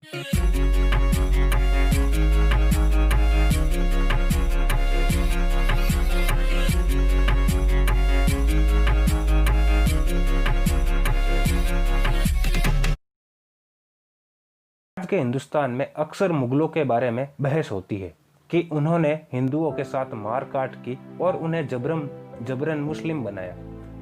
आज के हिंदुस्तान में अक्सर मुगलों के बारे में बहस होती है कि उन्होंने हिंदुओं के साथ मारकाट की और उन्हें जबरन मुस्लिम बनाया,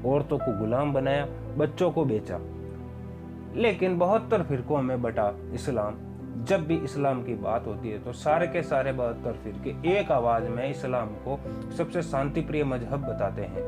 औरतों को गुलाम बनाया, बच्चों को बेचा। लेकिन 72 फिरकों में बटा इस्लाम, जब भी इस्लाम की बात होती है तो सारे के सारे 72 फिरके एक आवाज में इस्लाम को सबसे शांतिप्रिय मजहब बताते हैं।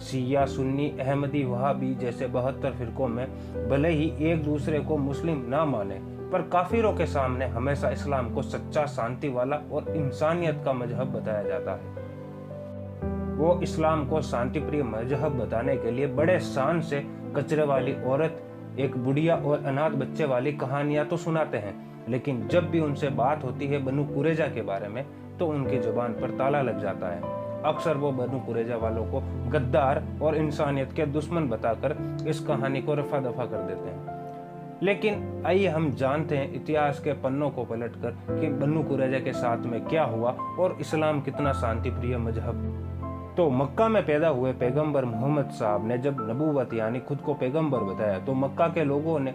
शिया, सुन्नी, अहमदी, वहाबी जैसे 72 फिरकों में भले ही एक दूसरे को मुस्लिम ना माने, पर काफिरों के सामने हमेशा इस्लाम को सच्चा, शांति वाला और इंसानियत का मजहब बताया जाता है। वो इस्लाम को शांतिप्रिय मजहब बताने के लिए बड़े शान से कचरे वाली औरत, एक बुढ़िया और अनाथ बच्चे वाली कहानियां तो सुनाते हैं, लेकिन जब भी उनसे बात होती है बनु कुरैजा के बारे में तो उनकी जुबान पर ताला लग जाता है। अक्सर वो बनु कुरैजा वालों को गद्दार और इंसानियत के दुश्मन बताकर इस कहानी को रफा दफा कर देते हैं। लेकिन आइए हम जानते हैं इतिहास के पन्नों को पलटकर कि बनु कुरैजा के साथ में क्या हुआ और इस्लाम कितना शांतिप्रिय मजहब। तो मक्का में पैदा हुए पैगंबर मोहम्मद साहब ने जब नबूवत यानी खुद को पैगंबर बताया तो मक्का के लोगों ने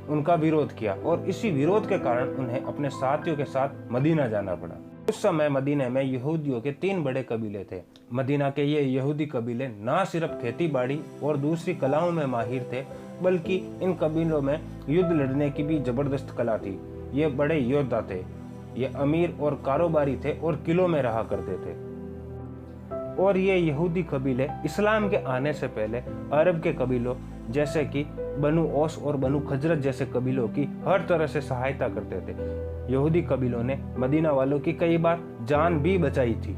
उनका विरोध किया और इसी विरोध के कारण उन्हें अपने साथियों के साथ मदीना जाना पड़ा। उस समय मदीने में यहूदियों के 3 बड़े कबीले थे। मदीना के ये यहूदी कबीले ना सिर्फ खेती बाड़ी और दूसरी कलाओं में माहिर थे, बल्कि इन कबीलों में युद्ध लड़ने की भी जबरदस्त कला थी। ये बड़े योद्धा थे, ये अमीर और कारोबारी थे और किलों में रहा करते थे। और ये यहूदी कबीले इस्लाम के आने से पहले अरब के कबीलों जैसे कि बनु औस और बनु खजरत जैसे कबीलों की हर तरह से सहायता करते थे। यहूदी कबीलों ने मदीना वालों की कई बार जान भी बचाई थी।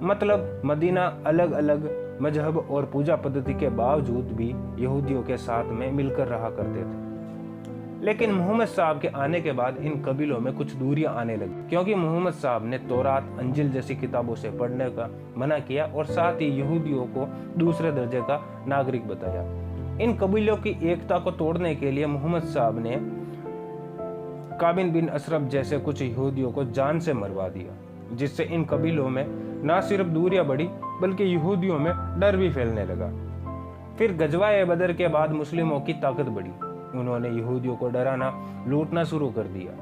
मतलब मदीना अलग अलग मजहब और पूजा पद्धति के बावजूद भी यहूदियों के साथ में मिलकर रहा करते थे। लेकिन मोहम्मद साहब के आने के बाद इन कबीलों में कुछ दूरियां आने लगी, क्योंकि मोहम्मद साहब ने तौरात, अंजिल जैसी किताबों से पढ़ने का मना किया और साथ ही यहूदियों को दूसरे दर्जे का नागरिक बताया। इन कबीलों की एकता को तोड़ने के लिए मोहम्मद साहब ने काबिन बिन अशरफ जैसे कुछ यहूदियों को जान से मरवा दिया, जिससे इन कबीलों में न सिर्फ दूरियां बढ़ी बल्कि यहूदियों में डर भी फैलने लगा। फिर गजवा बदर के बाद मुस्लिमों की ताकत बढ़ी। उन्होंने यहूदियों को डराना, लूटना शुरू कर दिया।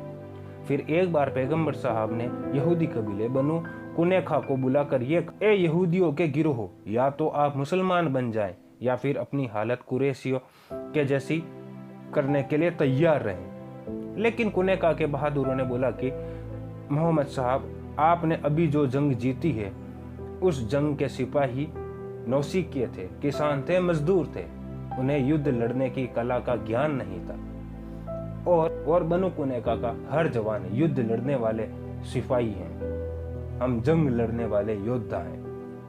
फिर एक बार पैगंबर साहब ने यहूदी कबीले बनु कुनैखा को बुलाकर ये यहूदियों के गिरोह, या तो आप मुसलमान बन जाएं या फिर अपनी हालत कुरैशियों के जैसी करने के लिए तैयार रहें। लेकिन कुनैखा के बहादुरों ने बोला कि मोहम्मद साहब, आपने अभी जो जंग जीती है उस जंग के सिपाही नौसिखिए थे, किसान थे, मजदूर थे, उन्हें युद्ध लड़ने की कला का ज्ञान नहीं था। और बनु कुनैखा का हर जवान युद्ध लड़ने वाले सिपाही हैं, हम जंग लड़ने वाले योद्धा हैं।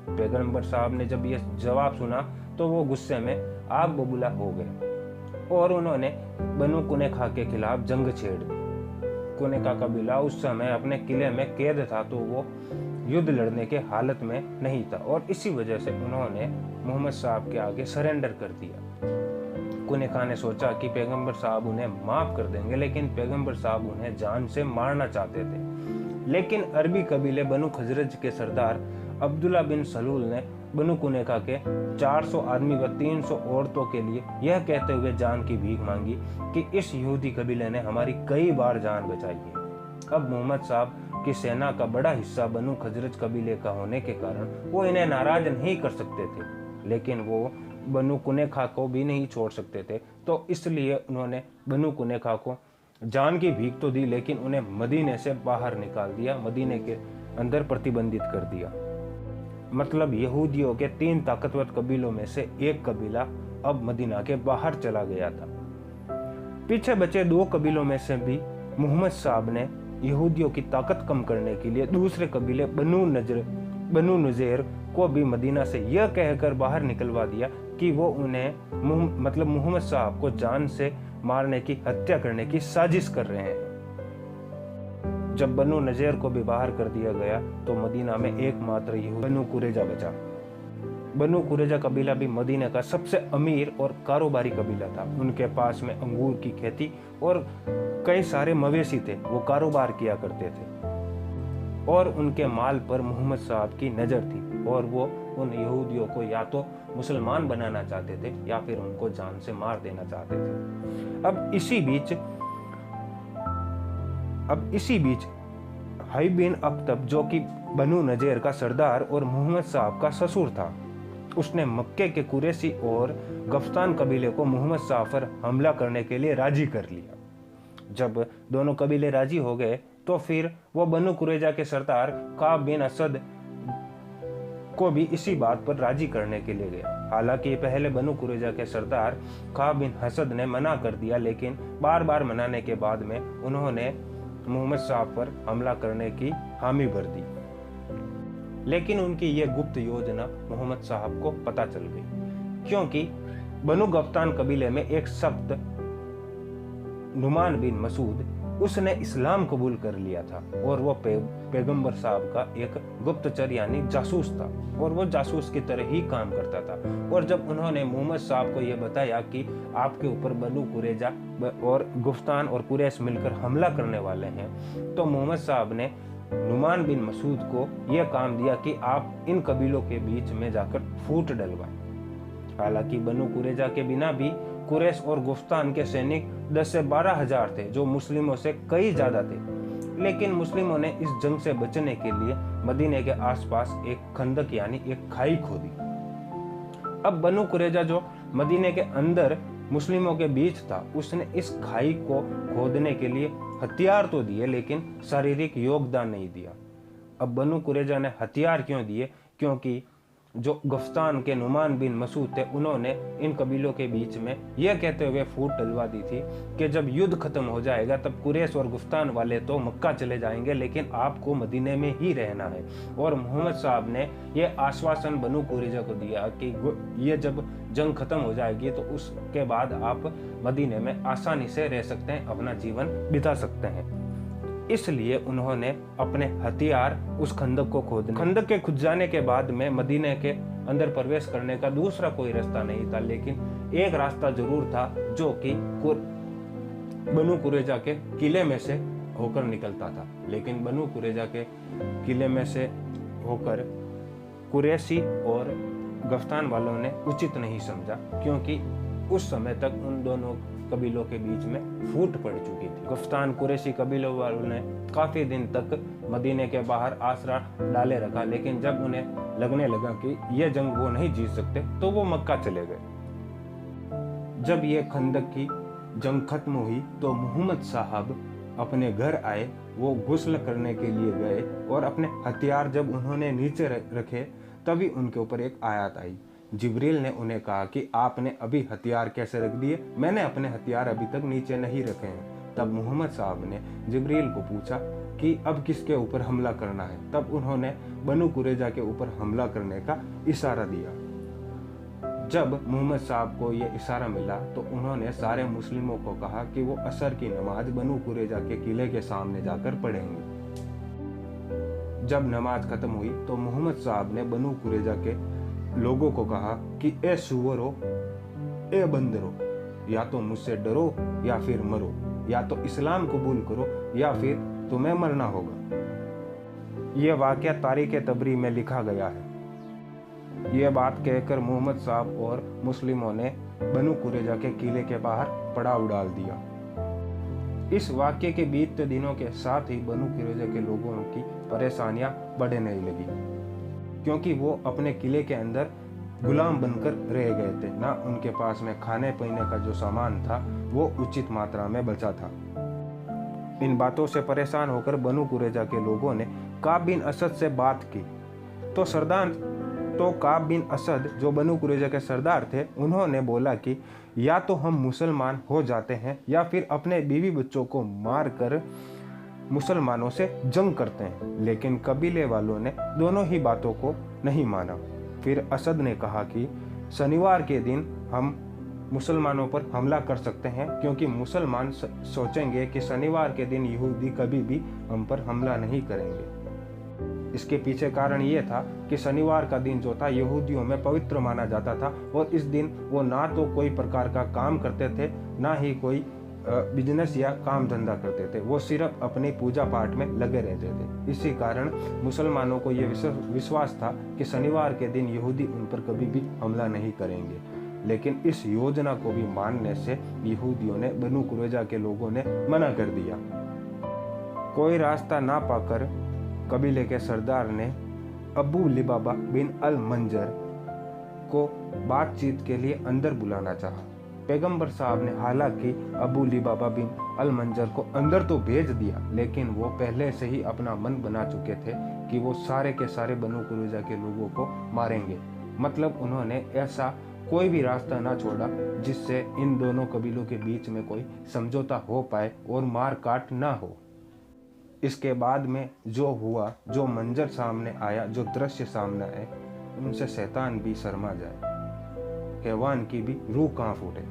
पैगंबर साहब ने जब यह जवाब सुना तो वो गुस्से में आग बबूला हो गए और उन्होंने बनु कुनैखा के खिलाफ जंग छेड़ दी। कुनैखा कबीला उस समय अपने किले में कैद था, तो वो युद्ध लड़ने के हालत में नहीं था और इसी वजह से उन्होंने मोहम्मद साहब के आगे सरेंडर कर दिया। कुनैखा ने सोचा कि पैगंबर साहब उन्हें माफ कर देंगे, लेकिन पैगंबर साहब उन्हें जान से मारना चाहते थे। लेकिन अरबी कबीले बनु खजरज के सरदार अब्दुल्ला बिन सलूल ने बनु कुनैखा के 400 आदमी व 300 औरतों के लिए यह कहते हुए जान की भीख मांगी कि इस यहूदी कबीले ने हमारी कई बार जान बचाई है। अब मोहम्मद साहब की सेना का बड़ा हिस्सा बनु खजरज कबीले का होने के कारण वो इन्हें नाराज नहीं कर सकते थे, लेकिन वो बनु कुनैखा को भी नहीं छोड़ सकते थे। तो इसलिए उन्होंने बनु कुनैखा को जान की भीख तो दी, लेकिन उन्हें मदीने से बाहर निकाल दिया, मदीने के अंदर प्रतिबंधित कर दिया। मतलब यहूदियों के 3 ताकतवर कबीलों में से एक कबीला अब मदीना के बाहर चला गया था। पीछे बचे 2 कबीलों में से भी मोहम्मद साहब ने यहूदियों की ताकत कम करने के लिए दूसरे कबीले बनु नज़ीर को भी मदीना से यह कहकर बाहर निकलवा दिया कि वो उन्हें मोहम्मद साहब को जान से मारने की, हत्या करने की साजिश कर रहे हैं। जब बनु नज़ीर को भी बाहर कर दिया गया तो मदीना में एकमात्र यहूदी बनु कुरैजा बचा। बनु कुरैजा कबीला भी मदीना का सबसे अमीर और कारोबारी कबीला था। उनके पास में अंगूर की खेती और कई सारे मवेशी थे, वो कारोबार किया करते थे और उनके माल पर मोहम्मद साहब की नज़र थी और वो उन यहूदियों को या तो मुसलमान बनाना चाहते थे या फिर उनको जान से मार देना चाहते थे। अब इसी बीच हाई बिन अख्तब, जो कि बनु नज़ीर का सरदार और मोहम्मद साहब का ससुर था, उसने मक्के के कुरैशी और गफ्तान कबीले को मोहम्मद साहब पर हमला करने के लिए राजी कर लिया। जब दोनों कबीले राजी हो गए तो फिर वो बनु कुरैजा के सरदार काब बिन असद को भी इसी बात पर राजी करने के लिए गया। हालांकि पहले बनु कुरैजा के सरदार काब बिन असद ने मना कर दिया, लेकिन बार बार मनाने के बाद में उन्होंने मोहम्मद साहब पर हमला करने की हामी भर दी। लेकिन उनकी यह गुप्त योजना मोहम्मद साहब को पता चल गई, क्योंकि बनु गफ्तान कबीले में एक सख्त नुमान बिन मसूद, उसने इस्लाम कबूल कर लिया था और वो पैगंबर साहब का एक गुप्तचर यानी जासूस था और वो जासूस की तरह ही काम करता था। और जब उन्होंने मोहम्मद साहब को ये बताया कि आपके ऊपर बनु कुरैजा और गुफ्तान और कुरैश मिलकर हमला करने वाले हैं, तो मोहम्मद साहब ने नुमान बिन मसूद को यह काम दिया कि आप इन कबीलों के बीच में जाकर फूट डलवाएं। हालांकि बनु कुरैजा के बिना भी कुरैश और गुफ्तान के सैनिक 10 से 12 हजार थे, जो मुस्लिमों से कई ज्यादा थे। लेकिन मुस्लिमों ने इस जंग से बचने के लिए मदीने के आसपास एक खंदक यानी एक खाई खोदी। अब बनु कुरैजा, जो मदीने के अंदर मुस्लिमों के बीच था, उसने इस खाई को खोदने के लिए हथियार तो दिए लेकिन शारीरिक योगदान नहीं दिया। अब बनु कुरैजा ने हथियार क्यों दिए? क्योंकि जो गफ्तान के नुमान बिन मसूद थे, उन्होंने इन कबीलों के बीच में यह कहते हुए फूट डलवा दी थी कि जब युद्ध खत्म हो जाएगा तब कुरैश और गुफ्तान वाले तो मक्का चले जाएंगे, लेकिन आपको मदीने में ही रहना है। और मोहम्मद साहब ने यह आश्वासन बनु कुरैजा को दिया कि ये जब जंग खत्म हो जाएगी तो उसके बाद आप मदीने में आसानी से रह सकते हैं, अपना जीवन बिता सकते हैं। इसलिए उन्होंने अपने हथियार उस खंदक को खोदने, खंदक के खुद जाने के बाद में मदीने के अंदर प्रवेश करने का दूसरा कोई रास्ता नहीं था, लेकिन एक रास्ता जरूर था जो कि बनु कुरैजा के किले में से होकर निकलता था। लेकिन बनु कुरैजा के किले में से होकर कुरैशी और गफ्तान वालों ने उचित नहीं समझा, क्योंकि उस समय तक उन दोनों कबीलों के बीच में फूट पड़ चुकी थी। गफ्तान कुरैशी कबीलों वालों ने काफी दिन तक मदीने के बाहर आसरा डाले रखा, लेकिन जब उन्हें लगने लगा कि यह जंग वो नहीं जीत सकते तो वो मक्का चले गए। जब ये खंदक की जंग खत्म हुई तो मोहम्मद साहब अपने घर आए। वो गुस्ल करने के लिए गए और अपने हथियार जब उन्होंने नीचे रखे तभी उनके ऊपर एक आयत आई। जिब्रील ने उन्हें कहा कि आपने अभी हथियार कैसे रख दिए? मैंने अपने हथियार अभी तक नीचे नहीं रखे हैं। तब मोहम्मद साहब ने जिब्रील को पूछा कि अब किसके ऊपर हमला करना है? तब उन्होंने बनु कुरैजा के ऊपर हमला करने का इशारा दिया। जब मोहम्मद साहब को यह इशारा मिला तो उन्होंने सारे मुस्लिमों को कहा कि वो असर की नमाज बनु कुरैजा के किले के सामने जाकर पढ़ेंगे। जब नमाज खत्म हुई तो मोहम्मद साहब ने बनु कुरैजा के लोगों को कहा कि ए सुअरो, ए बंदरो, या तो मुझसे डरो या फिर मरो, या तो इस्लाम कबूल करो या फिर तुम्हें मरना होगा। यह वाकया तारीख तबरी में लिखा गया है। यह बात कहकर मोहम्मद साहब और मुस्लिमों ने बनु कुरैजा के किले के बाहर पड़ाव डाल दिया। इस वाक्य के बीतते दिनों के साथ ही बनु कुरैजा के लोगों की परेशानियां बढ़ने लगी, क्योंकि वो अपने किले के अंदर गुलाम बनकर रह गए थे। ना उनके पास में खाने पीने का जो सामान था वो उचित मात्रा में बचा था। इन बातों से परेशान होकर बनु कुरैजा के लोगों ने काब बिन असद से बात की तो काब बिन असद, जो बनु कुरैजा के सरदार थे, उन्होंने बोला कि या तो हम मुसलमान हो जाते हैं या फिर अपने बीवी बच्चों को मार कर मुसलमानों से जंग करते हैं। लेकिन कबीले वालों ने दोनों ही बातों को नहीं माना। फिर असद ने कहा कि शनिवार के दिन हम मुसलमानों पर हमला कर सकते हैं, क्योंकि मुसलमान सोचेंगे कि शनिवार के दिन यहूदी कभी भी हम पर हमला नहीं करेंगे। इसके पीछे कारण ये था कि शनिवार का दिन जो था यहूदियों में पवित्र माना जाता था और इस दिन वो ना तो कोई प्रकार का काम करते थे, ना ही कोई बिजनेस या काम धंधा करते थे। वो सिर्फ अपनी पूजा पाठ में लगे रहते थे। इसी कारण मुसलमानों को ये विश्वास था कि शनिवार के दिन यहूदी उन पर कभी भी हमला नहीं करेंगे। लेकिन इस योजना को भी मानने से यहूदियों ने बनु कुरैजा के लोगों ने मना कर दिया। कोई रास्ता ना पाकर कबीले के सरदार ने अबू लिबाबा बिन अल मंजर को बातचीत के लिए अंदर बुलाना चाहा। पैगंबर साहब ने हालांकि अबू लिबाबा बिन अल मंजर को अंदर तो भेज दिया, लेकिन वो पहले से ही अपना मन बना चुके थे कि वो सारे के सारे बनु कुरैजा के लोगों को मारेंगे। मतलब उन्होंने ऐसा कोई भी रास्ता ना छोड़ा जिससे इन दोनों कबीलों के बीच में कोई समझौता हो पाए और मार काट ना हो। इसके बाद में जो हुआ, जो मंजर सामने आया, जो दृश्य सामने आए, उनसे शैतान भी शर्मा जाए, हैवान की भी रूह कांप उठे।